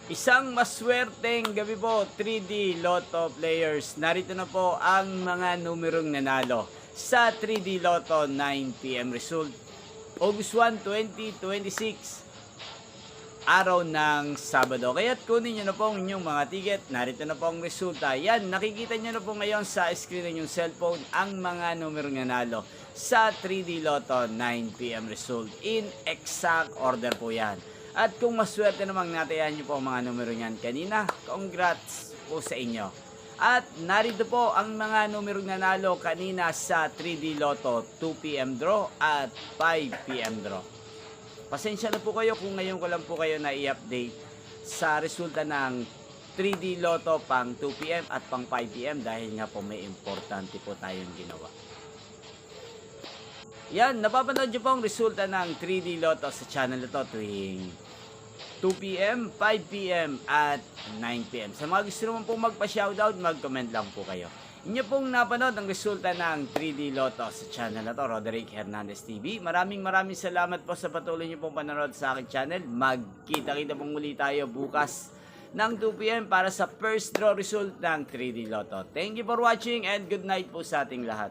Isang maswerteng gabi po, 3D Lotto players. Narito na po ang mga numerong nanalo sa 3D Lotto 9 PM result. August 1, 2026, araw ng Sabado. Kaya't kunin nyo na po ang inyong mga ticket. Narito na po ang resulta. Yan, nakikita nyo na po ngayon sa screen ng inyong cellphone ang mga numerong nanalo sa 3D Lotto 9 PM result. In exact order po yan. At kung maswerte namang natayan nyo po ang mga numero niyan kanina, congrats po sa inyo. At narito po ang mga numero nanalo kanina sa 3D Lotto 2 PM draw at 5 PM draw. Pasensya na po kayo kung ngayon ko lang po kayo na i-update sa resulta ng 3D Lotto pang 2 PM at pang 5 PM dahil nga po may importante po tayong ginawa. Yan, napapanood nyo po ang resulta ng 3D Lotto sa channel na to tuwing 2 PM, 5 PM at 9 PM. Sa mga gusto naman pong magpa-shoutout, mag-comment lang po kayo. Inyo pong napanood ang resulta ng 3D Lotto sa channel na to, Roderick Hernandez TV. Maraming salamat po sa patuloy nyo pong panonood sa aking channel. Magkita-kita pong muli tayo bukas ng 2 PM para sa first draw result ng 3D Lotto. Thank you for watching and good night po sa ating lahat.